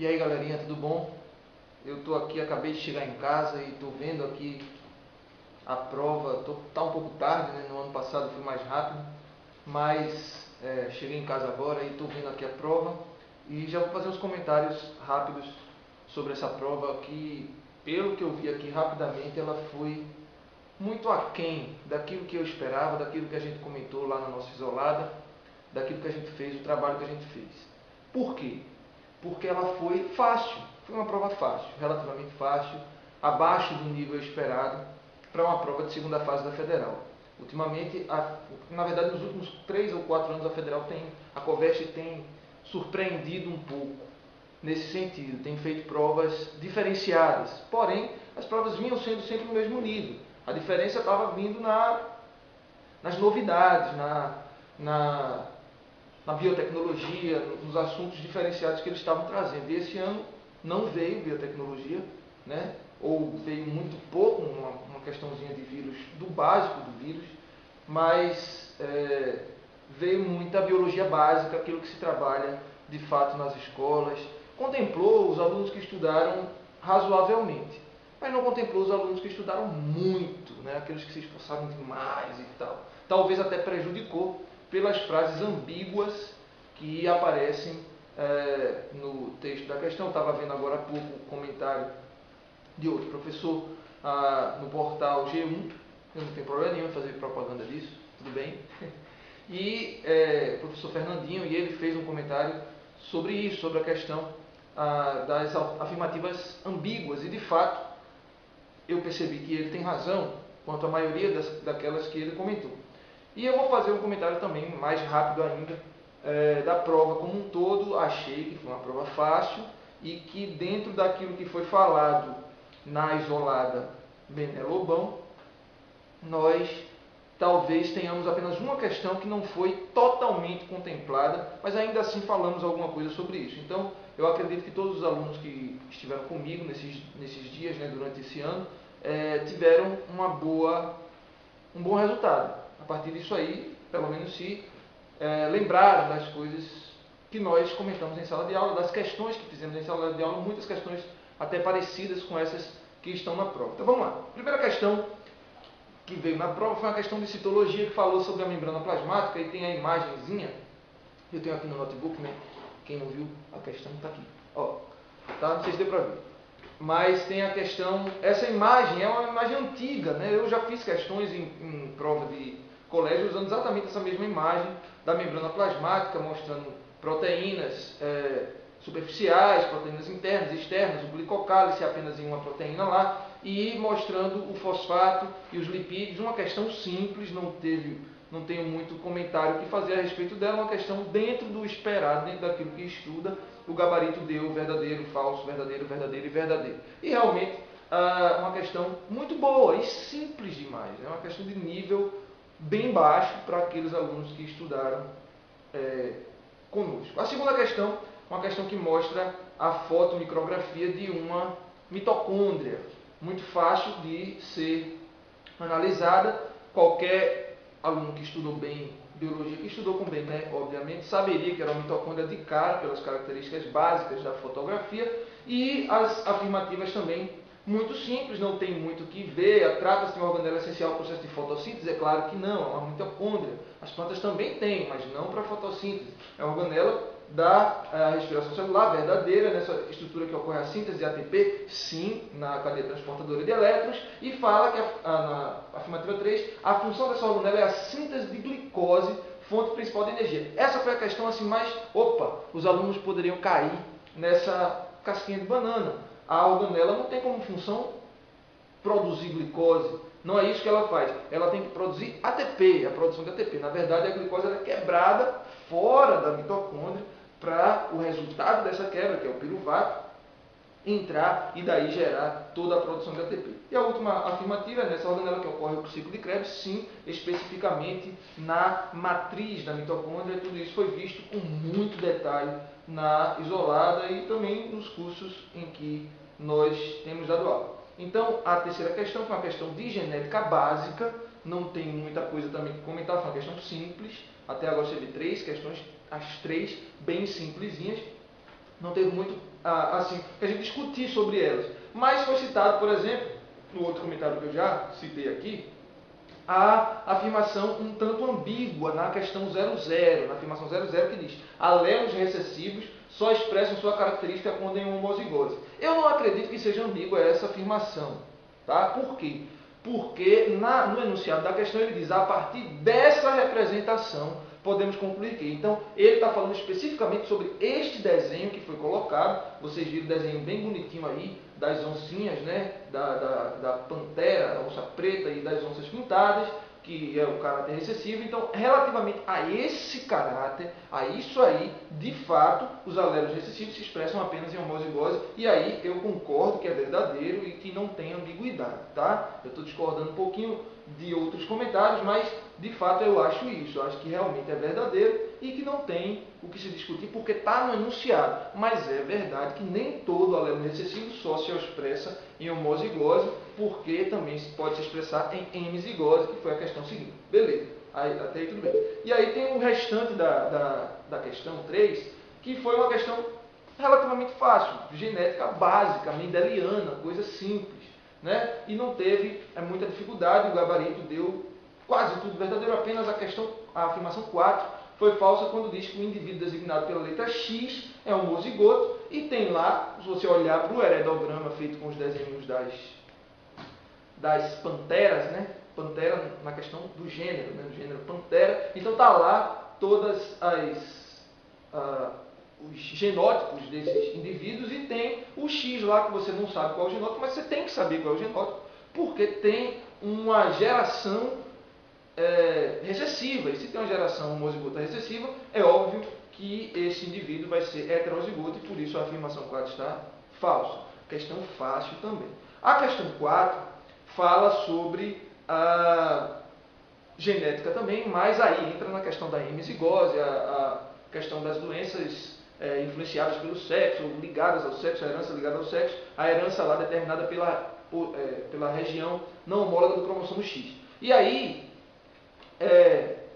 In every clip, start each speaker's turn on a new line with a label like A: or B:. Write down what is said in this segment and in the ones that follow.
A: E aí galerinha, tudo bom? Eu tô aqui, acabei de chegar em casa e tô vendo aqui a prova. Tá um pouco tarde, né? No ano passado foi mais rápido, mas cheguei em casa agora e tô vendo aqui a prova e já vou fazer uns comentários rápidos sobre essa prova que, pelo que eu vi aqui rapidamente, ela foi muito aquém daquilo que eu esperava, daquilo que a gente comentou lá na nossa isolada, daquilo que a gente fez, o trabalho que a gente fez. Por quê? Porque ela foi fácil, foi uma prova fácil, relativamente fácil, abaixo do nível esperado para uma prova de segunda fase da Federal. Ultimamente, na verdade, nos últimos 3 ou 4 anos, a Coveste tem surpreendido um pouco nesse sentido, tem feito provas diferenciadas, porém, as provas vinham sendo sempre no mesmo nível. A diferença estava vindo nas novidades, na biotecnologia, nos assuntos diferenciados que eles estavam trazendo. E esse ano não veio biotecnologia, né? Ou veio muito pouco, uma questãozinha de vírus, do básico do vírus, mas veio muita biologia básica, aquilo que se trabalha de fato nas escolas. Contemplou os alunos que estudaram razoavelmente, mas não contemplou os alunos que estudaram muito, né? Aqueles que se esforçaram demais e tal. Talvez até prejudicou pelas frases ambíguas que aparecem no texto da questão. Eu estava vendo agora há pouco o comentário de outro professor no portal G1, eu não tenho problema nenhum em fazer propaganda disso, tudo bem. E o professor Fernandinho, e ele fez um comentário sobre isso, sobre a questão das afirmativas ambíguas, e de fato eu percebi que ele tem razão quanto à maioria daquelas que ele comentou. E eu vou fazer um comentário também mais rápido ainda da prova como um todo. Achei que foi uma prova fácil e que, dentro daquilo que foi falado na isolada Bené Lobão, nós talvez tenhamos apenas uma questão que não foi totalmente contemplada, mas ainda assim falamos alguma coisa sobre isso. Então, eu acredito que todos os alunos que estiveram comigo nesses dias, né, durante esse ano, tiveram um bom resultado. A partir disso aí, pelo menos se lembraram das coisas que nós comentamos em sala de aula, das questões que fizemos em sala de aula, muitas questões até parecidas com essas que estão na prova. Então vamos lá. A primeira questão que veio na prova foi uma questão de citologia, que falou sobre a membrana plasmática, e tem a imagenzinha, eu tenho aqui no notebook, né? Quem não viu, a questão está aqui. Ó, tá? Não sei se deu para ver. Mas tem a questão, essa imagem é uma imagem antiga, né? Eu já fiz questões em prova de colégio usando exatamente essa mesma imagem da membrana plasmática, mostrando proteínas superficiais, proteínas internas e externas, o glicocálice apenas em uma proteína lá, e mostrando o fosfato e os lipídios. Uma questão simples, não tenho muito comentário que fazer a respeito dela, uma questão dentro do esperado, dentro daquilo que estuda. O gabarito deu verdadeiro, falso, verdadeiro, verdadeiro e verdadeiro. E realmente uma questão muito boa e simples demais. É uma questão de nível bem baixo para aqueles alunos que estudaram conosco. A segunda questão, uma questão que mostra a fotomicrografia de uma mitocôndria. Muito fácil de ser analisada. Qualquer aluno que estudou bem biologia, que estudou com bem, né, obviamente, saberia que era uma mitocôndria de cara, pelas características básicas da fotografia, e as afirmativas também muito simples, não tem muito o que ver. Trata-se de uma organela essencial ao processo de fotossíntese? É claro que não, é uma mitocôndria. As plantas também têm, mas não para fotossíntese. É uma organela da respiração celular verdadeira, nessa estrutura que ocorre a síntese de ATP, sim, na cadeia transportadora de elétrons, e fala que na afirmativa 3, a função dessa organela é a síntese de glicose, fonte principal de energia. Essa foi a questão assim mais, os alunos poderiam cair nessa casquinha de banana. A organela não tem como função produzir glicose. Não é isso que ela faz. Ela tem que produzir ATP, a produção de ATP. Na verdade, a glicose é quebrada fora da mitocôndria para o resultado dessa quebra, que é o piruvato, entrar e daí gerar toda a produção de ATP. E a última afirmativa é nessa organela que ocorre o ciclo de Krebs, sim, especificamente na matriz da mitocôndria. Tudo isso foi visto com muito detalhe na isolada e também nos cursos em que nós temos dado aula. Então, a terceira questão foi uma questão de genética básica, não tem muita coisa também que comentar, foi uma questão simples. Até agora você vê 3 questões, as 3 bem simplesinhas. não teve muito assim a gente discutir sobre elas. Mas foi citado, por exemplo, no outro comentário que eu já citei aqui, a afirmação um tanto ambígua na questão 00, na afirmação 00, que diz: alelos recessivos só expressam sua característica quando em homozigose. Eu não acredito que seja ambígua essa afirmação. Tá? Por quê? Porque no enunciado da questão ele diz: a partir dessa representação podemos concluir que. Então, ele está falando especificamente sobre este desenho que foi colocado. Vocês viram o desenho bem bonitinho aí, das oncinhas, né? da pantera, da onça preta e das onças pintadas, que é o caráter recessivo. Então, relativamente a esse caráter, a isso aí, de fato, os alelos recessivos se expressam apenas em homozigose, e aí eu concordo que é verdadeiro e que não tem ambiguidade, tá? Eu estou discordando um pouquinho de outros comentários, mas de fato eu acho isso, eu acho que realmente é verdadeiro e que não tem o que se discutir porque está no enunciado. Mas é verdade que nem todo alelo recessivo só se expressa em homozigose, porque também pode se expressar em hemizigose, que foi a questão seguinte. Beleza, até aí tudo bem. E aí tem o restante da questão 3, que foi uma questão relativamente fácil, genética básica, mendeliana, coisa simples, né? E não teve muita dificuldade, o gabarito deu quase tudo verdadeiro, apenas a afirmação 4 foi falsa quando diz que o indivíduo designado pela letra X é homozigoto, e tem lá, se você olhar para o heredograma feito com os desenhos das panteras, né? Pantera na questão do gênero, né? Do gênero pantera, então está lá todas os genótipos desses indivíduos, e tem o X lá que você não sabe qual é o genótipo, mas você tem que saber qual é o genótipo, porque tem uma geração recessiva. E se tem uma geração homozigota recessiva, é óbvio que esse indivíduo vai ser heterozigoto, e por isso a afirmação 4 está falsa. Questão fácil também. A questão 4 fala sobre a genética também, mas aí entra na questão da hemizigose, a questão das doenças influenciadas pelo sexo, ou ligadas ao sexo, a herança ligada ao sexo, a herança lá determinada pela região não homóloga do cromossomo X. E aí,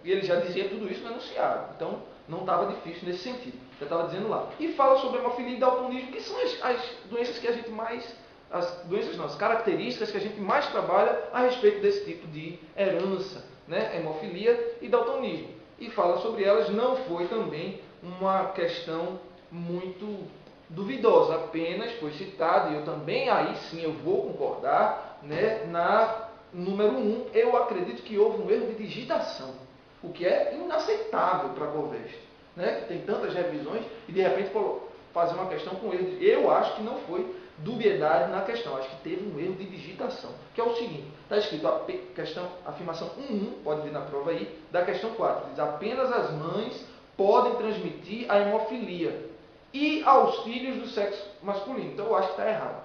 A: ele já dizia tudo isso no enunciado, então não estava difícil nesse sentido, já estava dizendo lá. E fala sobre hemofilia e daltonismo, que são as doenças que a gente mais, as características que a gente mais trabalha a respeito desse tipo de herança, né? Hemofilia e daltonismo. E fala sobre elas, não foi também uma questão muito duvidosa, apenas foi citado, e eu também, aí sim eu vou concordar, né? Na número 1, eu acredito que houve um erro de digitação, o que é inaceitável para a Covest, né? Que tem tantas revisões e de repente fazer uma questão com erro. Eu acho que não foi dubiedade na questão, acho que teve um erro de digitação, que é o seguinte: está escrito a afirmação 1.1, pode vir na prova aí, da questão 4, diz: apenas as mães podem transmitir a hemofilia e aos filhos do sexo masculino. Então eu acho que está errado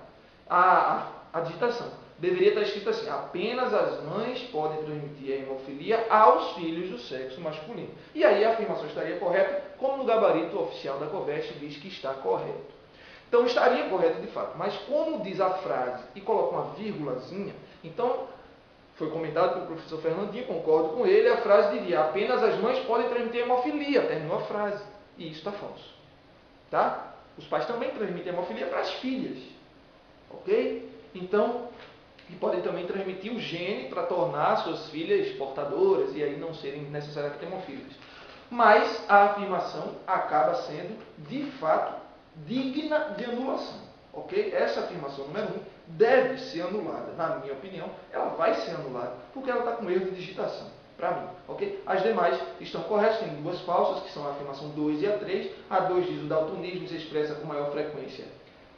A: a digitação. Deveria estar escrito assim: apenas as mães podem transmitir a hemofilia aos filhos do sexo masculino. E aí a afirmação estaria correta, como no gabarito oficial da Covest diz que está correto. Então estaria correto de fato, mas como diz a frase e coloca uma vírgulazinha, então foi comentado pelo professor Fernandinho, concordo com ele, a frase diria: apenas as mães podem transmitir hemofilia, terminou a frase. E isso está falso. Tá? Os pais também transmitem hemofilia para as filhas. Ok? Então, e podem também transmitir o gene para tornar suas filhas portadoras e aí não serem necessariamente hemofílicas. Mas a afirmação acaba sendo, de fato, digna de anulação. Ok? Essa afirmação número 1 deve ser anulada. Na minha opinião, ela vai ser anulada, porque ela está com erro de digitação, para mim. Ok? As demais estão corretas, tem duas falsas, que são a afirmação 2 e a 3. A 2 diz: o daltonismo se expressa com maior frequência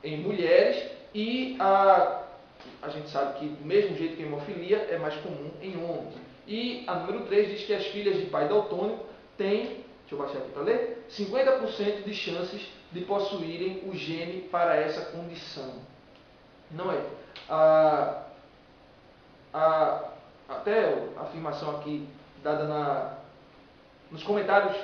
A: em mulheres, e a gente sabe que, do mesmo jeito que a hemofilia, é mais comum em homens. E a número 3 diz que as filhas de pai daltônico têm, deixa eu baixar aqui para ler, 50% de chances de possuírem o gene para essa condição. Não é. Até a afirmação aqui dada nos comentários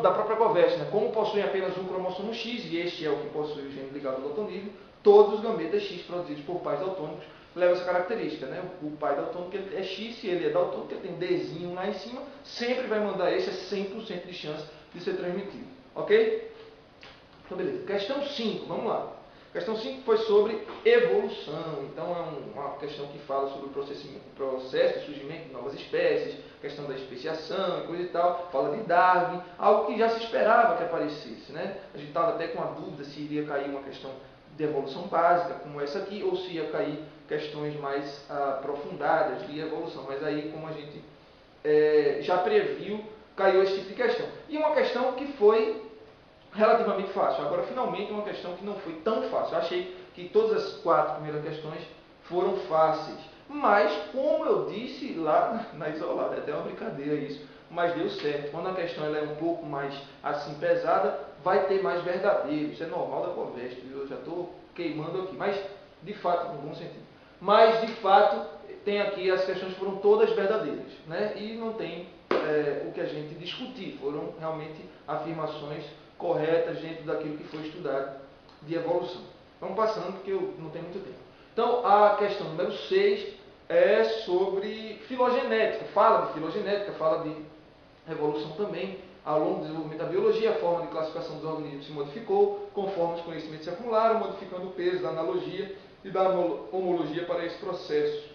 A: da própria Covest, né? Como possuem apenas um cromossomo X, e este é o que possui o gene ligado ao daltonismo, todos os gametas X produzidos por pais daltônicos levam essa característica, né? O pai daltônico é X, se ele é daltônico, ele tem Dzinho lá em cima, sempre vai mandar esse, é 100% de chance de ser transmitido. Ok? Muito beleza. Questão 5, vamos lá. Questão 5 foi sobre evolução. Então é uma questão que fala sobre o processo de surgimento de novas espécies, questão da especiação e coisa e tal. Fala de Darwin, algo que já se esperava que aparecesse, né? A gente estava até com a dúvida se iria cair uma questão de evolução básica, como essa aqui, ou se ia cair questões mais aprofundadas de evolução. Mas aí, como a gente já previu, caiu esse tipo de questão. E uma questão que foi relativamente fácil. Agora, finalmente, uma questão que não foi tão fácil. Eu achei que todas as 4 primeiras questões foram fáceis. Mas, como eu disse lá na isolada, é até uma brincadeira isso, mas deu certo. Quando a questão ela é um pouco mais assim pesada, vai ter mais verdadeiro. Isso é normal da conversa. Eu já estou queimando aqui. Mas, de fato, no bom sentido. Mas, de fato, tem aqui as questões foram todas verdadeiras, né? E não tem o que a gente discutir. Foram realmente afirmações corretas dentro daquilo que foi estudado de evolução. Vamos passando, porque eu não tenho muito tempo. Então, a questão número 6 é sobre filogenética. Fala de filogenética, fala de evolução também. Ao longo do desenvolvimento da biologia, a forma de classificação dos organismos se modificou, conforme os conhecimentos se acumularam, modificando o peso da analogia e da homologia para esse processo.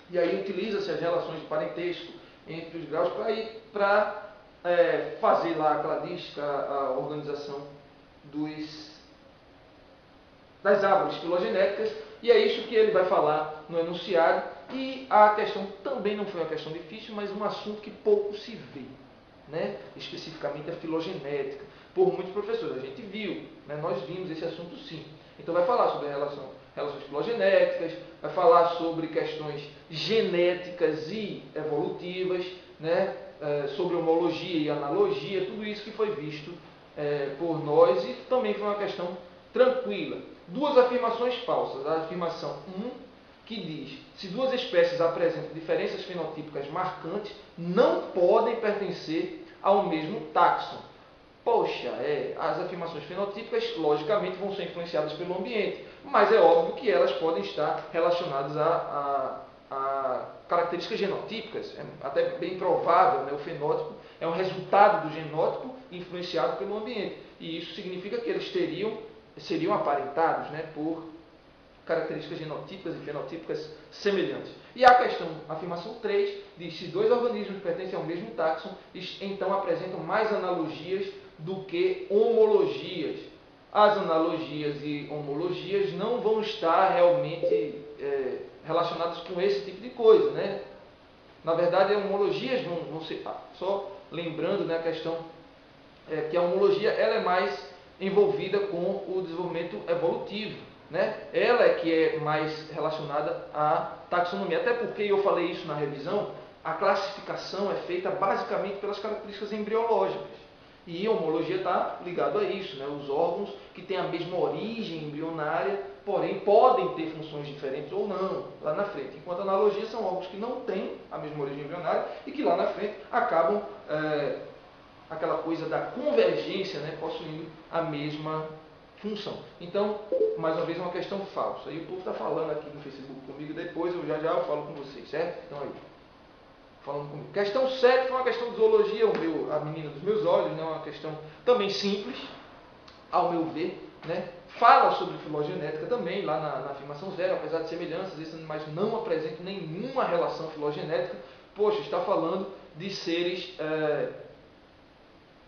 A: E aí utiliza-se as relações de parentesco entre os graus para fazer lá a cladística, a organização das árvores filogenéticas, e é isso que ele vai falar no enunciado. E a questão também não foi uma questão difícil, mas um assunto que pouco se vê, né? Especificamente a filogenética. Por muitos professores, a gente viu, né? Nós vimos esse assunto sim. Então vai falar sobre relações filogenéticas, vai falar sobre questões genéticas e evolutivas, né? Sobre homologia e analogia, tudo isso que foi visto por nós, e também foi uma questão tranquila. 2 afirmações falsas. A afirmação 1, que diz: se 2 espécies apresentam diferenças fenotípicas marcantes, não podem pertencer ao mesmo táxon. Poxa, as afirmações fenotípicas, logicamente, vão ser influenciadas pelo ambiente, mas é óbvio que elas podem estar relacionadas a características genotípicas. É até bem provável, né? O fenótipo é um resultado do genótipo influenciado pelo ambiente. E isso significa que eles seriam aparentados, né, por características genotípicas e fenotípicas semelhantes. E a afirmação 3, diz: se 2 organismos pertencem ao mesmo táxon, então apresentam mais analogias do que homologias. As analogias e homologias não vão estar realmente relacionadas com esse tipo de coisa, né? Na verdade, as homologias vão ser... só lembrando, né, a questão que a homologia ela é mais envolvida com o desenvolvimento evolutivo, né? Ela é que é mais relacionada à taxonomia. Até porque, eu falei isso na revisão, a classificação é feita basicamente pelas características embriológicas. E a homologia está ligado a isso, né? Os órgãos que têm a mesma origem embrionária, porém podem ter funções diferentes ou não, lá na frente. Enquanto a analogia são órgãos que não têm a mesma origem embrionária e que lá na frente acabam aquela coisa da convergência, né, possuindo a mesma função. Então, mais uma vez, é uma questão falsa. E o povo está falando aqui no Facebook comigo, depois eu já falo com vocês, certo? Então aí, falando comigo. Questão 7 foi uma questão de zoologia, a menina dos meus olhos, né, uma questão também simples, ao meu ver, né? Fala sobre filogenética também, lá na afirmação 0, apesar de semelhanças, esses animais não apresentam nenhuma relação filogenética. Poxa, está falando de seres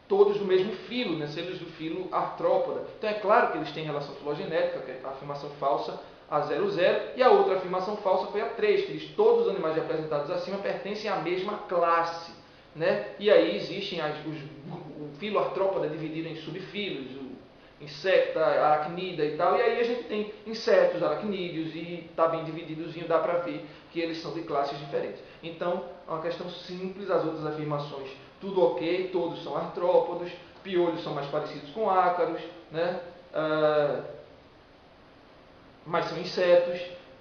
A: todos do mesmo filo, né? Seres do filo artrópoda. Então é claro que eles têm relação filogenética, que é a afirmação falsa a 00, e a outra afirmação falsa foi a 3, que diz: todos os animais apresentados acima pertencem à mesma classe, né? E aí existem o filo artrópoda dividido em subfilos, o insecta, aracnida e tal, e aí a gente tem insetos, aracnídeos, e está bem divididozinho, dá para ver que eles são de classes diferentes. Então, é uma questão simples. As outras afirmações, tudo ok, todos são artrópodos, piolhos são mais parecidos com ácaros, né? Mas são insetos.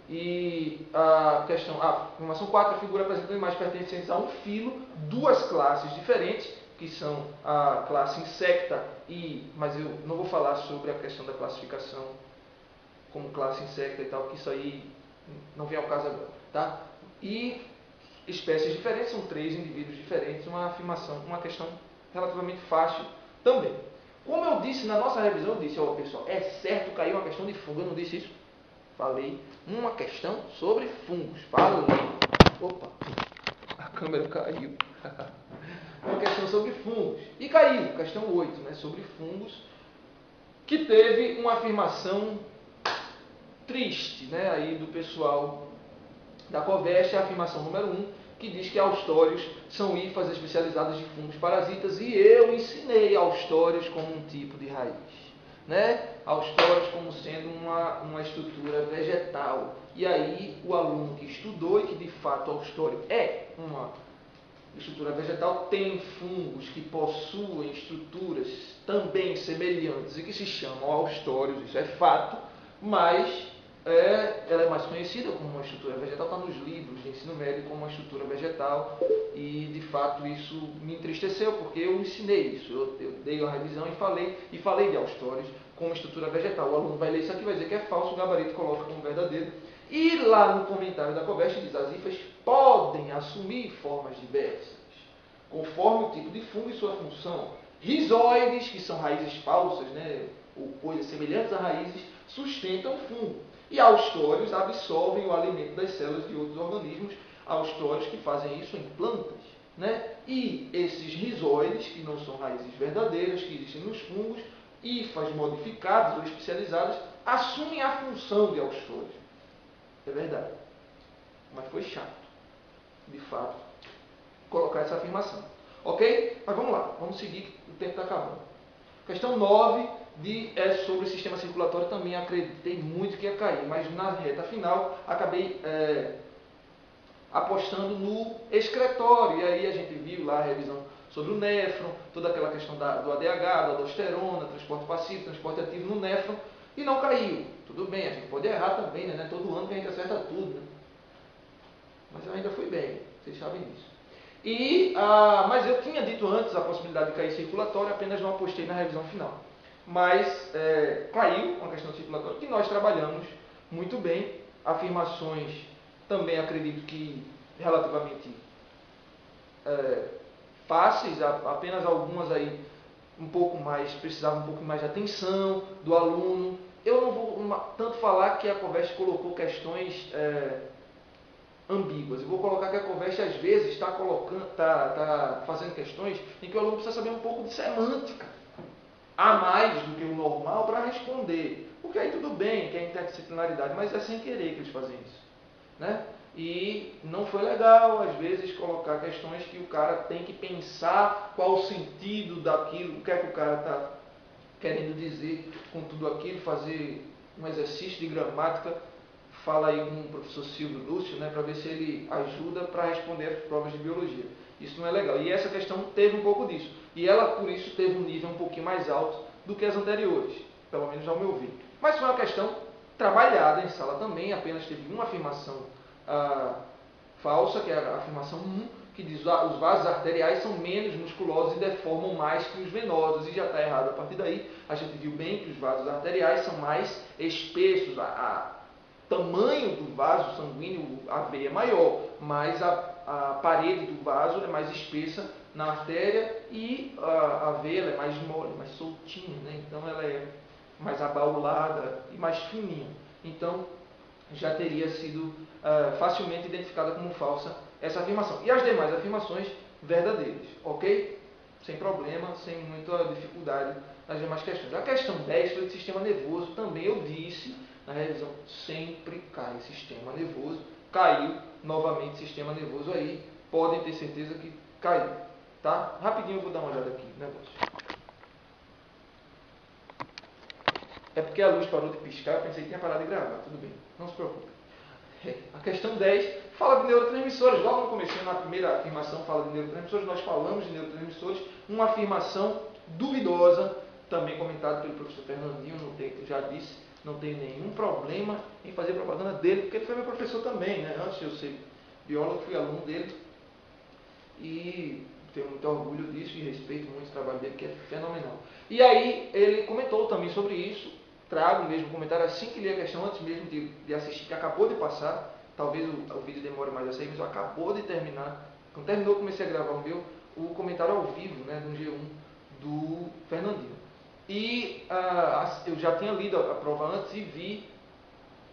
A: E a afirmação 4, a figura apresenta animais pertencentes a um filo, 2 classes diferentes, que são a classe insecta, mas eu não vou falar sobre a questão da classificação como classe insecta e tal, que isso aí não vem ao caso agora, tá? E espécies diferentes, são 3 indivíduos diferentes, uma questão relativamente fácil também. Como eu disse na nossa revisão, eu disse, ó pessoal, é certo cair uma questão de fungo. Eu não disse isso? Falei uma questão sobre fungos. Falei. Opa, a câmera caiu. Uma questão sobre fungos. E caiu, questão 8, né, sobre fungos, que teve uma afirmação triste, né, aí do pessoal da Coveste, a afirmação número 1, que diz que austórios são hifas especializadas de fungos parasitas, e eu ensinei austórios como um tipo de raiz, né? Austórios como sendo uma estrutura vegetal. E aí o aluno que estudou e que de fato austório é uma estrutura vegetal, tem fungos que possuem estruturas também semelhantes e que se chamam austórios, isso é fato, mas ela é mais conhecida como uma estrutura vegetal, está nos livros de ensino médio como uma estrutura vegetal, e de fato isso me entristeceu, porque eu ensinei isso, eu dei a revisão e falei de austórios como estrutura vegetal. O aluno vai ler isso aqui e vai dizer que é falso, o gabarito coloca como verdadeiro. E lá no comentário da Coveste diz: as hifas podem assumir formas diversas, conforme o tipo de fungo e sua função. Rizoides, que são raízes falsas, né, ou coisas semelhantes a raízes, sustentam o fungo. E austórios absorvem o alimento das células de outros organismos, austórios que fazem isso em plantas, né? E esses rizoides, que não são raízes verdadeiras, que existem nos fungos, hifas modificadas ou especializadas, assumem a função de austórios. É verdade. Mas foi chato, de fato, colocar essa afirmação. Ok? Mas vamos lá, vamos seguir, que o tempo está acabando. Questão 9 é sobre o sistema circulatório. Também acreditei muito que ia cair, mas na reta final acabei apostando no excretório. E aí a gente viu lá a revisão sobre o néfron, toda aquela questão do ADH, da aldosterona, transporte passivo, transporte ativo no néfron, e não caiu. Tudo bem, a gente pode errar também, né? Todo ano que a gente acerta tudo, né? Mas eu ainda fui bem, vocês sabem disso. Mas eu tinha dito antes a possibilidade de cair circulatório, apenas não apostei na revisão final. Mas caiu uma questão circulatória que nós trabalhamos muito bem. Afirmações também acredito que relativamente fáceis, apenas algumas aí precisavam um pouco mais de atenção do aluno. Eu não vou tanto falar que a Coveste colocou questões ambíguas. Eu vou colocar que a Coveste às vezes está fazendo questões em que o aluno precisa saber um pouco de semântica a mais do que o normal para responder. Porque aí tudo bem, que é interdisciplinaridade, mas é sem querer que eles fazem isso, né? E não foi legal, às vezes, colocar questões que o cara tem que pensar qual o sentido daquilo, o que é que o cara está querendo dizer com tudo aquilo, fazer um exercício de gramática. Fala aí com o professor Silvio Lúcio, né, para ver se ele ajuda para responder as provas de biologia. Isso não é legal. E essa questão teve um pouco disso. E ela, por isso, teve um nível um pouquinho mais alto do que as anteriores, pelo menos ao meu ver. Mas foi uma questão trabalhada em sala também, apenas teve uma afirmação falsa, que é a afirmação 1, que diz que os vasos arteriais são menos musculosos e deformam mais que os venosos, e já está errado a partir daí. A gente viu bem que os vasos arteriais são mais espessos, tamanho do vaso sanguíneo, a veia é maior, mas a parede do vaso é mais espessa na artéria e a veia é mais mole, mais soltinha, né? Então ela é mais abaulada e mais fininha. Então já teria sido facilmente identificada como falsa essa afirmação. E as demais afirmações verdadeiras, ok? Sem problema, sem muita dificuldade nas demais questões. A questão 10 foi do sistema nervoso, também eu disse na revisão, sempre cai sistema nervoso, caiu novamente sistema nervoso aí, podem ter certeza que caiu, tá? Rapidinho eu vou dar uma olhada aqui no negócio. É porque a luz parou de piscar, eu pensei que tinha parado de gravar, tudo bem, não se preocupe. A questão 10 fala de neurotransmissores. Logo no começo, na primeira afirmação, fala de neurotransmissores, nós falamos de neurotransmissores, uma afirmação duvidosa, também comentada pelo professor Fernandinho, já disse, não tenho nenhum problema em fazer propaganda dele, porque ele foi meu professor também, né? Antes de eu ser biólogo, fui aluno dele, e tenho muito orgulho disso e respeito muito o trabalho dele, que é fenomenal. E aí, ele comentou também sobre isso, trago mesmo um comentário assim que li a questão, antes mesmo de assistir, que acabou de passar, talvez o vídeo demore mais a sair, mas acabou de terminar. Quando terminou, comecei a gravar o comentário ao vivo, né, no G1, do Fernandinho. E eu já tinha lido a prova antes e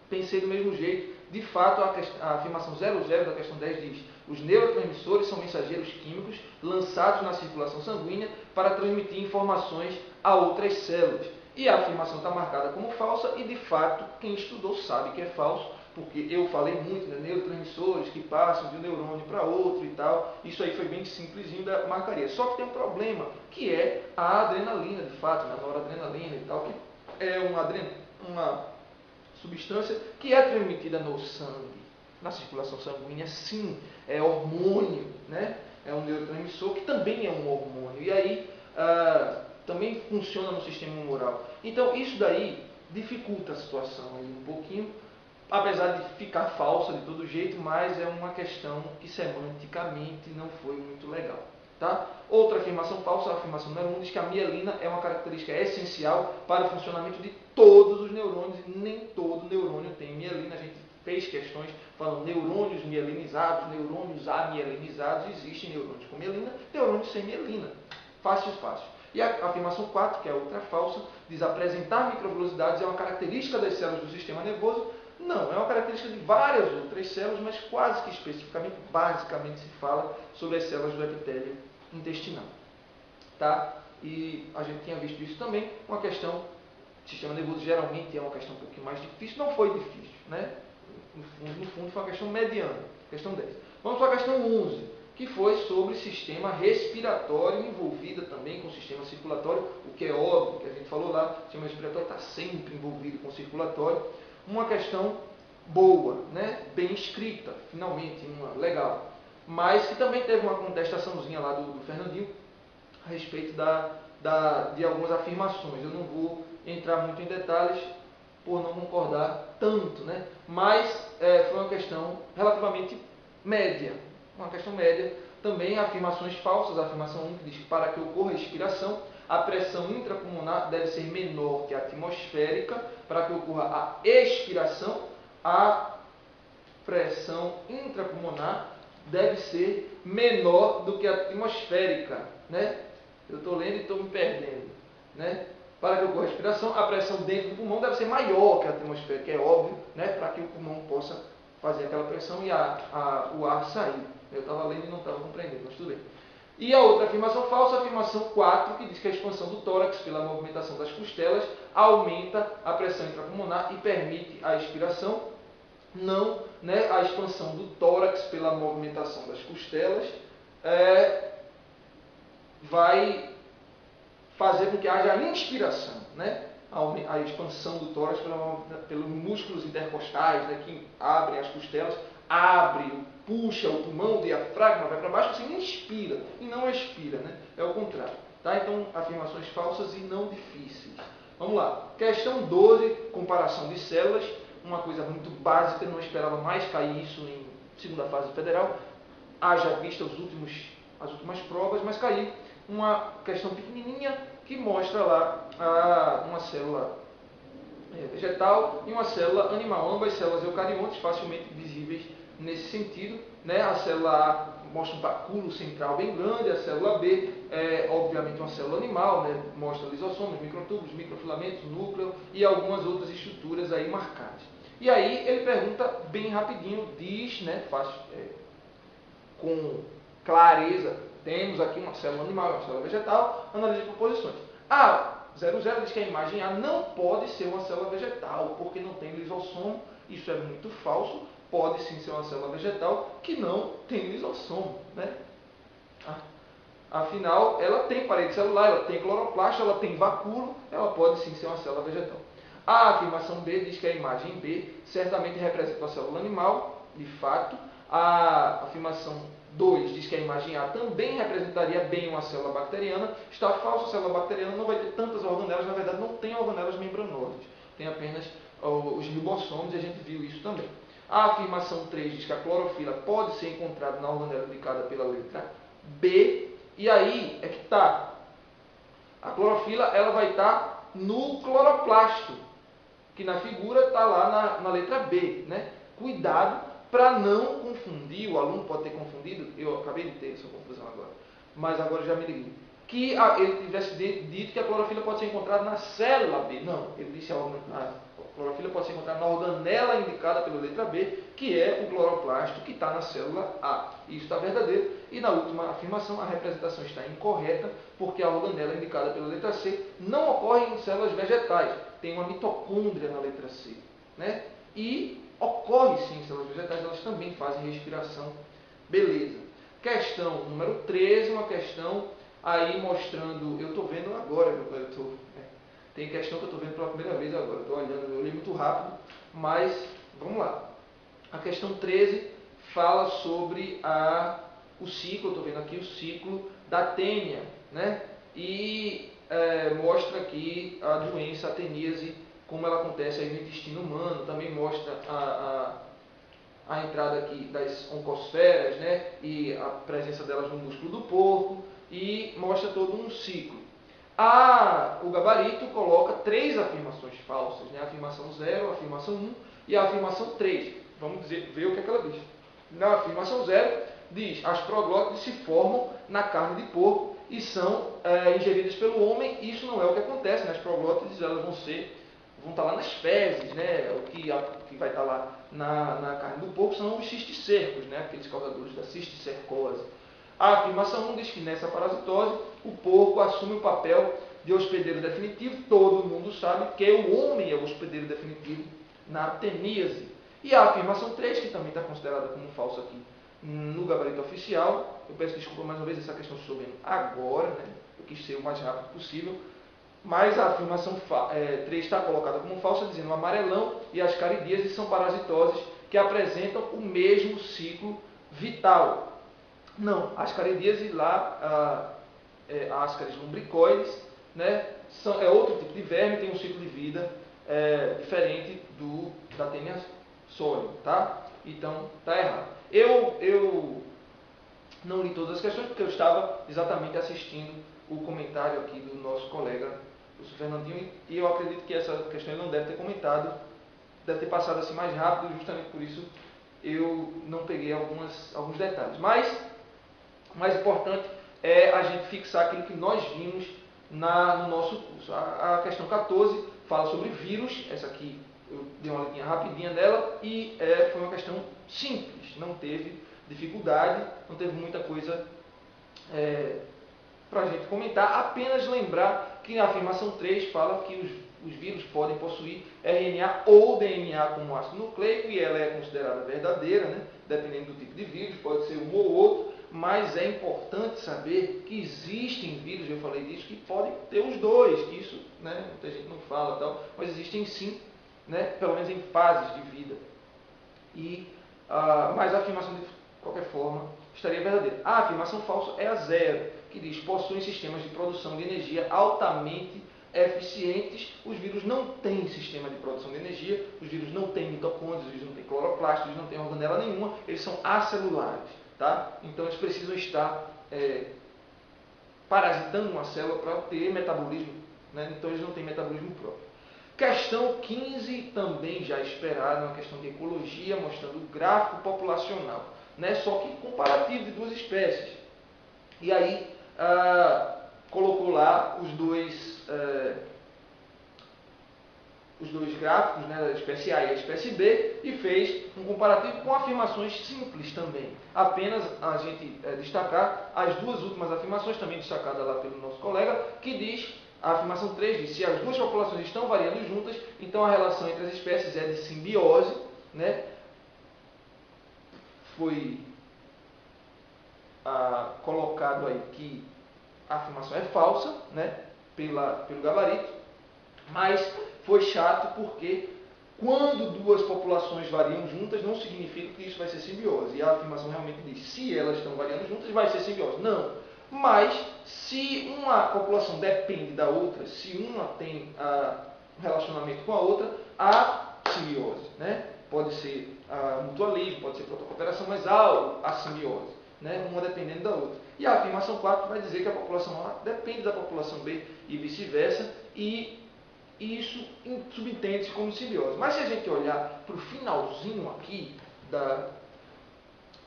A: pensei do mesmo jeito. De fato, a afirmação 00 da questão 10 diz: os neurotransmissores são mensageiros químicos lançados na circulação sanguínea para transmitir informações a outras células. E a afirmação está marcada como falsa e, de fato, quem estudou sabe que é falso, porque eu falei muito, né, neurotransmissores que passam de um neurônio para outro e tal. Isso aí foi bem simplesinho da marcaria. Só que tem um problema, que é a adrenalina, de fato, né, a noradrenalina e tal, que é uma substância que é transmitida no sangue, na circulação sanguínea, sim, é hormônio, né? É um neurotransmissor que também é um hormônio. E aí também funciona no sistema humoral. Então isso daí dificulta a situação aí um pouquinho, apesar de ficar falsa de todo jeito, mas é uma questão que semanticamente não foi muito legal. Tá? Outra afirmação falsa, a afirmação número 1, diz que a mielina é uma característica essencial para o funcionamento de todos os neurônios, e nem todo neurônio tem mielina. A gente fez questões falando neurônios mielinizados, neurônios amielinizados. Existem neurônios com mielina, neurônios sem mielina. Fácil, fácil. E a afirmação 4, que é outra falsa, diz apresentar microvelocidades é uma característica das células do sistema nervoso. Não, é uma característica de várias outras células, mas quase que especificamente, basicamente se fala sobre as células do epitélio intestinal. Tá? E a gente tinha visto isso também, uma questão, sistema nervoso geralmente é uma questão um pouquinho mais difícil, não foi difícil, né? No fundo foi uma questão mediana, questão 10. Vamos para a questão 11, que foi sobre sistema respiratório, envolvida também com o sistema circulatório, o que é óbvio, que a gente falou lá, o sistema respiratório está sempre envolvido com o circulatório. Uma questão boa, né? Bem escrita, finalmente, uma legal. Mas que também teve uma contestaçãozinha lá do Fernandinho a respeito de algumas afirmações. Eu não vou entrar muito em detalhes por não concordar tanto, né? Mas foi uma questão relativamente média. Uma questão média. Também afirmações falsas. A afirmação 1 que diz que para que ocorra a expiração, a pressão intrapulmonar deve ser menor que a atmosférica. Para que ocorra a expiração, a pressão intrapulmonar deve ser menor do que a atmosférica. Né? Eu estou lendo e estou me perdendo. Né? Para que ocorra a expiração, a pressão dentro do pulmão deve ser maior que a atmosférica, é óbvio, né? Para que o pulmão possa fazer aquela pressão e o ar sair. Eu estava lendo e não estava compreendendo, mas tudo bem. E a outra afirmação falsa, a afirmação 4, que diz que a expansão do tórax pela movimentação das costelas aumenta a pressão intrapulmonar e permite a expiração. Não, né? A expansão do tórax pela movimentação das costelas vai fazer com que haja a inspiração, né? A expansão do tórax pelos músculos intercostais, né, que abrem as costelas, puxa o pulmão, o diafragma vai para baixo, você inspira e não expira, né? É o contrário. Tá? Então, afirmações falsas e não difíceis. Vamos lá. Questão 12, comparação de células. Uma coisa muito básica, não esperava mais cair isso em segunda fase federal. Haja vista as últimas provas, mas caiu uma questão pequenininha que mostra lá uma célula vegetal e uma célula animal, ambas células eucariontes, facilmente visíveis nesse sentido. Né? A célula A mostra um bacúolo central bem grande, a célula B é obviamente uma célula animal, né? Mostra lisossomos, microtúbulos, microfilamentos, núcleo e algumas outras estruturas aí marcadas. E aí ele pergunta bem rapidinho, diz, né, com clareza, temos aqui uma célula animal e uma célula vegetal, analisa de composições. A 00 diz que a imagem A não pode ser uma célula vegetal, porque não tem lisossomo. Isso é muito falso. Pode sim ser uma célula vegetal que não tem lisossomo. Né? Afinal, ela tem parede celular, ela tem cloroplasto, ela tem vacúolo, ela pode sim ser uma célula vegetal. A afirmação B diz que a imagem B certamente representa uma célula animal, de fato. A afirmação 2 diz que a imagem A também representaria bem uma célula bacteriana. Está falso, a célula bacteriana não vai ter tantas organelas, na verdade não tem organelas membranosas, tem apenas os ribossomos, e a gente viu isso também. A afirmação 3 diz que a clorofila pode ser encontrada na organela indicada pela letra B, e aí é que está. A clorofila ela vai estar no cloroplasto, que na figura está lá na letra B. Né? Cuidado para não confundir, o aluno pode ter confundido, eu acabei de ter essa confusão agora, mas agora já me liguei. que ele tivesse dito que a clorofila pode ser encontrada na célula B. Não, ele disse a clorofila pode ser encontrada na organela indicada pela letra B, que é o cloroplasto que está na célula A. Isso está verdadeiro. E na última afirmação, a representação está incorreta, porque a organela indicada pela letra C não ocorre em células vegetais. Tem uma mitocôndria na letra C. Né? E ocorre sim em células vegetais, elas também fazem respiração. Beleza. Questão número 13, uma questão aí mostrando, eu estou vendo agora, tem questão que eu estou vendo pela primeira vez agora, estou olhando, eu li muito rápido, mas vamos lá. A questão 13 fala sobre o ciclo, estou vendo aqui o ciclo da tênia, né? E mostra aqui a doença, a teníase, como ela acontece aí no intestino humano, também mostra a entrada aqui das oncosferas, né? E a presença delas no músculo do porco, e mostra todo um ciclo. O gabarito coloca 3 afirmações falsas, né? A afirmação 0, a afirmação 1 e a afirmação 3. Vamos ver o que é que ela diz. Na afirmação 0, diz: as proglótides se formam na carne de porco e são ingeridas pelo homem. Isso não é o que acontece, né? As proglótides elas vão estar lá nas fezes, né? O que vai estar lá na carne do porco são os cisticercos, né? Aqueles causadores da cisticercose. A afirmação 1 diz que nessa parasitose o porco assume o papel de hospedeiro definitivo. Todo mundo sabe que o homem é o hospedeiro definitivo na teníase. E a afirmação 3, que também está considerada como falsa aqui no gabarito oficial, eu peço desculpa mais uma vez, essa questão estou vendo agora, né? Eu quis ser o mais rápido possível, mas a afirmação 3 está colocada como falsa, dizendo: o amarelão e as caridíases são parasitoses que apresentam o mesmo ciclo vital. Não, as caridíases lá, ascaris lumbricoides, né, é outro tipo de verme, tem um ciclo de vida diferente da tênia sólida, tá? Então, tá errado. Eu não li todas as questões porque eu estava exatamente assistindo o comentário aqui do nosso colega, o Fernandinho, e eu acredito que essa questão ele não deve ter comentado, deve ter passado assim mais rápido, justamente por isso eu não peguei alguns detalhes. Mas o mais importante é a gente fixar aquilo que nós vimos no nosso curso. A questão 14 fala sobre vírus, essa aqui eu dei uma lidinha rapidinha nela, e foi uma questão simples, não teve dificuldade, não teve muita coisa para a gente comentar, apenas lembrar que a afirmação 3 fala que os vírus podem possuir RNA ou DNA como ácido nucleico, e ela é considerada verdadeira, né? Dependendo do tipo de vírus, pode ser um ou outro, mas é importante saber que existem vírus, eu falei disso, que podem ter os dois, que isso, né, muita gente não fala, tal, mas existem sim, né, pelo menos em fases de vida. Mas a afirmação, de qualquer forma, estaria verdadeira. A afirmação falsa é a 0, que diz: possuem sistemas de produção de energia altamente eficientes. Os vírus não têm sistema de produção de energia, os vírus não têm mitocôndrias, os vírus não têm cloroplasto, eles não têm organela nenhuma, eles são acelulares. Tá? Então eles precisam estar parasitando uma célula para ter metabolismo, né? Então eles não têm metabolismo próprio. Questão 15, também já esperada, uma questão de ecologia, mostrando o gráfico populacional, né? Só que comparativo de duas espécies. E aí colocou lá os dois gráficos, né, da espécie A e a espécie B, e fez um comparativo com afirmações simples também. Apenas a gente destacar as duas últimas afirmações, também destacadas lá pelo nosso colega, que diz, a afirmação 3 diz: se as duas populações estão variando juntas, então a relação entre as espécies é de simbiose, né? Foi colocado aí que a afirmação é falsa, né, pelo gabarito, mas foi chato porque quando duas populações variam juntas, não significa que isso vai ser simbiose. E a afirmação realmente diz: se elas estão variando juntas, vai ser simbiose. Não. Mas se uma população depende da outra, se uma tem um relacionamento com a outra, há simbiose, né? Pode ser mutualismo, pode ser protocooperação, mas há a simbiose, né? Uma dependendo da outra. E a afirmação 4 vai dizer que a população A depende da população B e vice-versa, e isso subentende-se como simbiose. Mas se a gente olhar para o finalzinho aqui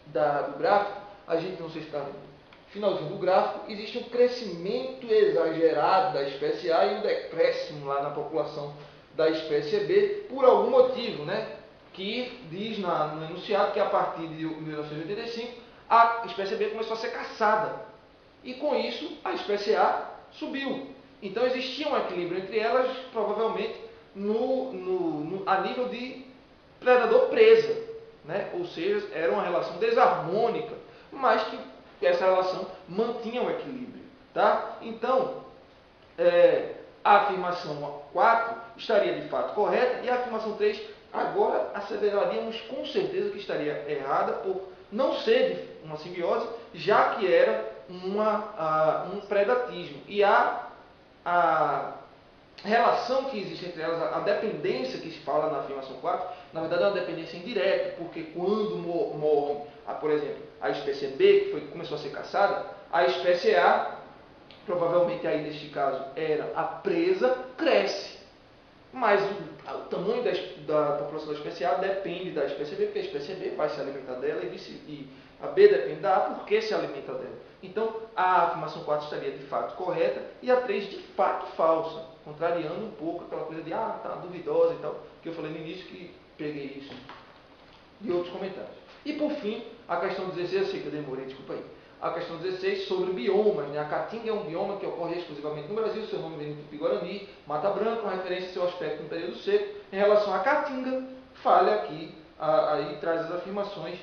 A: do gráfico, a gente, não sei se está finalzinho do gráfico, existe um crescimento exagerado da espécie A e um decréscimo lá na população da espécie B, por algum motivo, né? Que diz no enunciado que a partir de 1985 a espécie B começou a ser caçada. E com isso a espécie A subiu. Então existia um equilíbrio entre elas, provavelmente a nível de predador-presa, né? Ou seja, era uma relação desarmônica, mas que essa relação mantinha o equilíbrio. Tá? Então, a afirmação 4 estaria de fato correta e a afirmação 3 agora asseveraríamos com certeza que estaria errada por não ser uma simbiose, já que era um predatismo. E a relação que existe entre elas, a dependência que se fala na afirmação 4, na verdade é uma dependência indireta, porque quando morre, por exemplo, a espécie B, que começou a ser caçada, a espécie A, provavelmente aí neste caso era a presa, cresce. Mas o tamanho da população da espécie A depende da espécie B, porque a espécie B vai se alimentar dela e a B depende da A porque se alimenta dela. Então, a afirmação 4 estaria de fato correta e a 3 de fato falsa, contrariando um pouco aquela coisa de, tá duvidosa e tal, que eu falei no início que peguei isso de outros comentários. E por fim, a questão 16, eu sei que eu demorei, desculpa aí. A questão 16 sobre biomas. Né? A caatinga é um bioma que ocorre exclusivamente no Brasil, seu nome vem do Tupi-Guarani, Mata Branca, uma referência ao seu aspecto no período seco. Em relação à caatinga, falha aqui, aí traz as afirmações.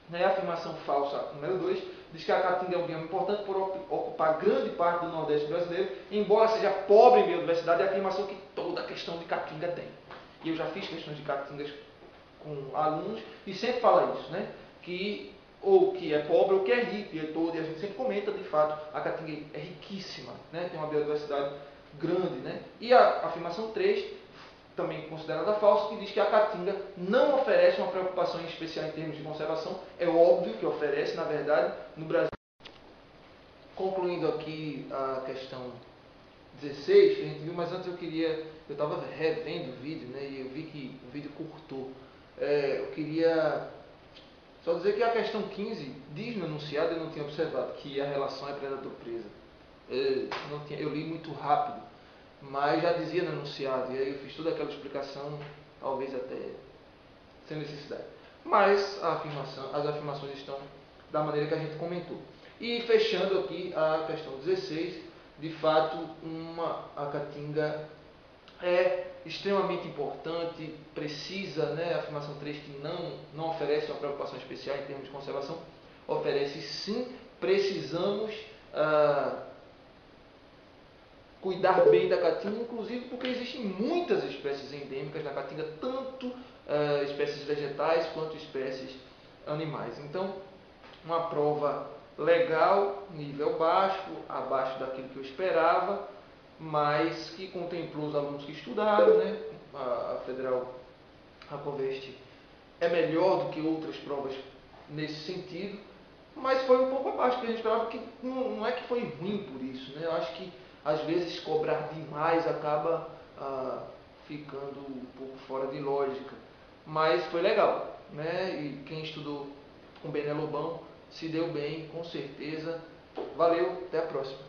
A: Né? A afirmação falsa número 2 diz que a caatinga é um bioma importante por ocupar grande parte do Nordeste brasileiro, embora seja pobre em biodiversidade, é a afirmação que toda questão de caatinga tem. E eu já fiz questões de caatingas com alunos e sempre fala isso, né? Que ou que é pobre ou que é rico, e a gente sempre comenta, de fato, a caatinga é riquíssima, né? Tem uma biodiversidade grande, né? E a afirmação 3, também considerada falsa, que diz que a caatinga não oferece uma preocupação especial em termos de conservação. É óbvio que oferece, na verdade, no Brasil. Concluindo aqui a questão 16, que a gente viu, mas antes eu estava revendo o vídeo, né? E eu vi que o vídeo curtou. Eu queria só dizer que a questão 15 diz no enunciado, eu não tinha observado, que a relação é predador-presa. Eu li muito rápido, mas já dizia no enunciado, e aí eu fiz toda aquela explicação, talvez até sem necessidade. Mas as afirmações estão da maneira que a gente comentou. E fechando aqui a questão 16, de fato, a caatinga é extremamente importante, precisa, né, a afirmação 3 que não oferece uma preocupação especial em termos de conservação, oferece sim, precisamos cuidar bem da caatinga, inclusive porque existem muitas espécies endêmicas da caatinga, tanto espécies vegetais quanto espécies animais. Então, uma prova legal, nível baixo, abaixo daquilo que eu esperava, mas que contemplou os alunos que estudaram, né? A Federal Racoveste é melhor do que outras provas nesse sentido, mas foi um pouco abaixo do que a gente esperava, que não é que foi ruim por isso, né? Eu acho que às vezes cobrar demais acaba ficando um pouco fora de lógica, mas foi legal, né? E quem estudou com Bené Lobão se deu bem, com certeza. Valeu, até a próxima.